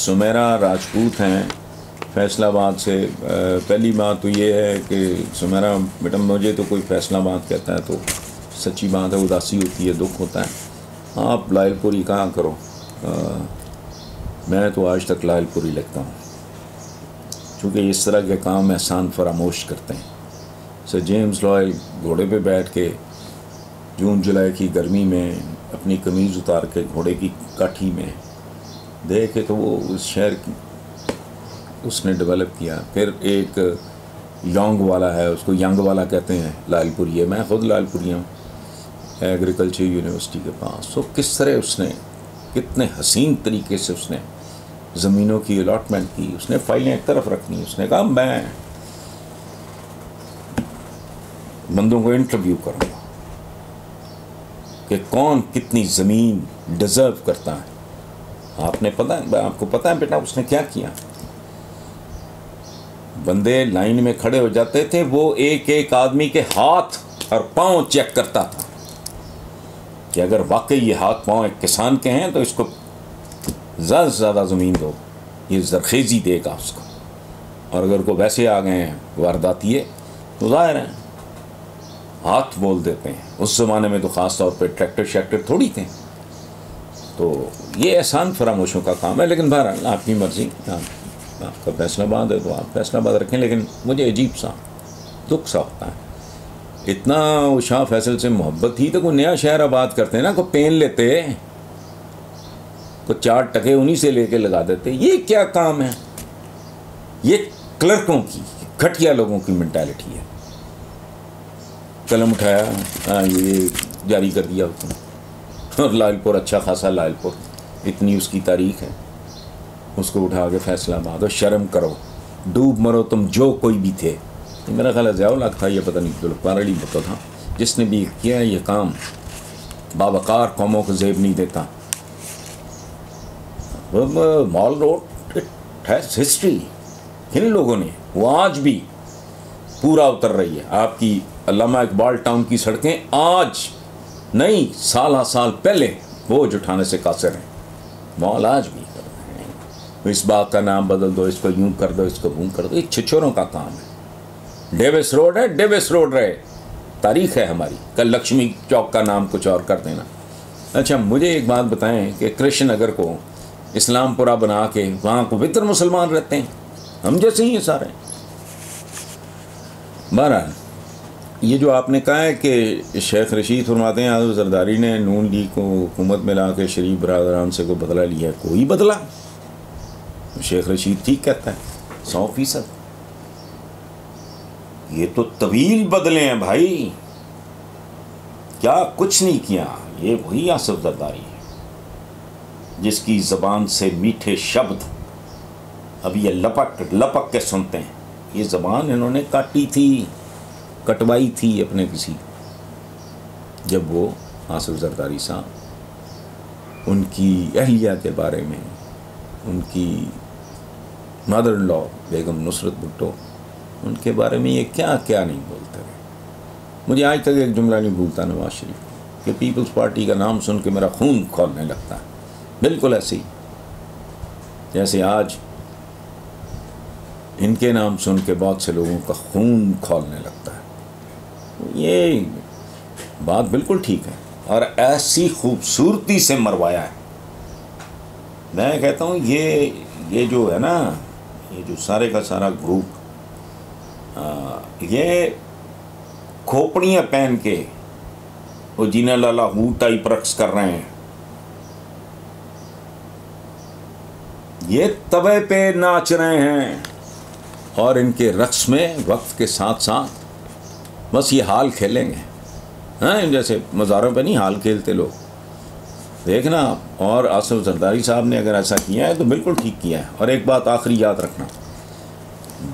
सुमेरा राजपूत हैं फैसलाबाद से। पहली बात तो ये है कि सुमेरा बेटा, मुझे तो कोई फैसलाबाद कहता है तो सच्ची बात है, उदासी होती है, दुख होता है। आप लायलपुरी कहाँ करो, मैं तो आज तक लायलपुरी लिखता हूँ, चूँकि इस तरह के काम एहसान फरामोश करते हैं। सर जेम्स लॉयल घोड़े पे बैठ के जून जुलाई की गर्मी में अपनी कमीज़ उतार के घोड़े की काठी में देखे तो वो उस शहर की उसने डेवलप किया। फिर एक योंग वाला है, उसको यंग वाला कहते हैं, लायलपुरी है। मैं ख़ुद लायलपुरी हूँ, एग्रीकल्चर यूनिवर्सिटी के पास। तो किस तरह उसने कितने हसीन तरीके से उसने ज़मीनों की अलॉटमेंट की, उसने फाइलें एक तरफ रखनी, उसने कहा मैं बंदों को इंटरव्यू करूँगा कि कौन कितनी ज़मीन डिज़र्व करता है। आपको पता है बेटा उसने क्या किया? बंदे लाइन में खड़े हो जाते थे, वो एक एक आदमी के हाथ और पाँव चेक करता था कि अगर वाकई ये हाथ पाँव एक किसान के हैं तो इसको ज़्यादा से ज़्यादा ज़मीन दो, ये ज़रखेज़ी देगा उसको। और अगर को वैसे आ गए हैं वारदातिये तो ज़ाहिर है हाथ बोल देते हैं। उस ज़माने में तो ख़ास तौर पे ट्रैक्टर शैक्टर थोड़ी थे, तो ये एहसान फरामोशों का काम है। लेकिन बहरहाल आपकी मर्ज़ी, आपका फैसलाबाद है तो आप फैसलाबाद रखें। लेकिन मुझे अजीब सा दुख सा होता है, इतना वो शाह फैसल से मोहब्बत थी तो कोई नया शहर आबाद करते ना, कोई पेन लेते, कोई 4 टके उन्हीं से लेके लगा देते। ये क्या काम है? ये क्लर्कों की, घटिया लोगों की मेंटालिटी है। कलम उठाया, ये जारी कर दिया हुक्म, और लायलपुर अच्छा खासा लायलपुर, इतनी उसकी तारीख है, उसको उठा के फैसलाबाद। और शर्म करो, डूब मरो तुम जो कोई भी थे। मेरा ख्याल है ज़ियाउल हक था, ये पता नहीं जुल्फ़ार भुट्टो था, जिसने भी किया ये काम, बावकार कौमों को ज़ेब नहीं देता। Mall road it has history. किन लोगों ने, वो आज भी पूरा उतर रही है। आपकी अल्लामा इकबाल टाउन की सड़कें आज नहीं, साल पहले बोझ उठाने से कासिर हैं। मॉल आज भी कर रहे हैं, इस बाग का नाम बदल दो, इसको यूं कर दो, इसको यूं कर दो। ये छिछोरों का काम है। डेविस रोड है, डेविस रोड रहे, तारीख है हमारी। कल लक्ष्मी चौक का नाम कुछ और कर देना। अच्छा, मुझे एक बात बताएं कि कृष्ण नगर को इस्लामपुरा बना के वहाँ पवित्र मुसलमान रहते हैं, हम जैसे ही हैं सारे। बहरहाल ये जो आपने कहा है कि शेख रशीद फरमाते हैं आज़म जरदारी ने नून लीग को हुकूमत में ला के शरीफ बरदरान से कोई बदला लिया है, कोई बदला। शेख रशीद ठीक कहता है 100%। ये तो तवील बदले हैं भाई, क्या कुछ नहीं किया। ये वही आसिफ जरदारी है जिसकी ज़बान से मीठे शब्द अब ये लपक लपक के सुनते हैं। ये ज़बान इन्होंने काटी थी, कटवाई थी अपने किसी, जब वो आसिफ जरदारी साहब उनकी अहलिया के बारे में, उनकी मदर इन लॉ बेगम नुसरत भुट्टो, उनके बारे में ये क्या क्या नहीं बोलते रहे। मुझे आज तक एक जुमला नहीं भूलता नवाज शरीफ कि पीपल्स पार्टी का नाम सुन के मेरा खून खौलने लगता है। बिल्कुल ऐसे ही जैसे आज इनके नाम सुन के बहुत से लोगों का खून खौलने लगता है। ये बात बिल्कुल ठीक है, और ऐसी खूबसूरती से मरवाया है। मैं कहता हूँ ये जो है ना, ये जो सारे का सारा ग्रुप, ये खोपड़ियाँ पहन के वो जीना लाला हू टाइप रक्स कर रहे हैं। ये तवे पे नाच रहे हैं, और इनके रक्स में वक्त के साथ साथ बस ये हाल खेलेंगे। हाँ, जैसे मज़ारों पे नहीं हाल खेलते लोग, देखना। और आसिफ जरदारी साहब ने अगर ऐसा किया है तो बिल्कुल ठीक किया है। और एक बात आखिरी याद रखना,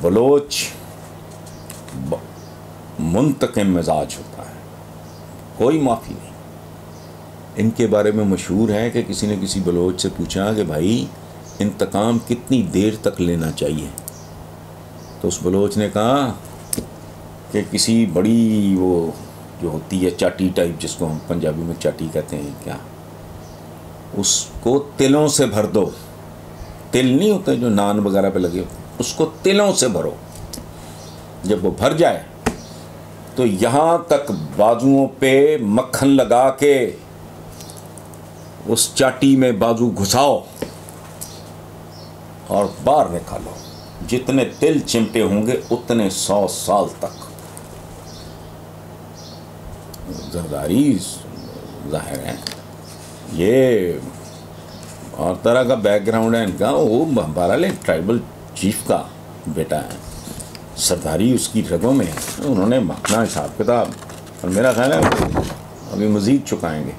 बलोच मुंतकिम मिजाज होता है, कोई माफ़ी नहीं। इनके बारे में मशहूर है कि किसी ने किसी बलोच से पूछा कि भाई इंतकाम कितनी देर तक लेना चाहिए, तो उस बलोच ने कहा कि किसी बड़ी वो जो होती है चाटी टाइप, जिसको हम पंजाबी में चाटी कहते हैं क्या, उसको तिलों से भर दो तिल नहीं होते जो नान वगैरह पे लगे, उसको तिलों से भरो। जब वो भर जाए तो यहाँ तक बाजुओं पे मक्खन लगा के उस चाटी में बाजू घुसाओ और बाहर निकालो। जितने तिल चिमटे होंगे उतने 100 साल तक। जरदारी जाहिर है ये और तरह का बैकग्राउंड है इनका। वो बहरहाल ट्राइबल चीफ का बेटा है, सरदारी उसकी रगों में है। उन्होंने अपना हिसाब किताब, और मेरा ख्याल है अभी मज़ीद चुकाएंगे।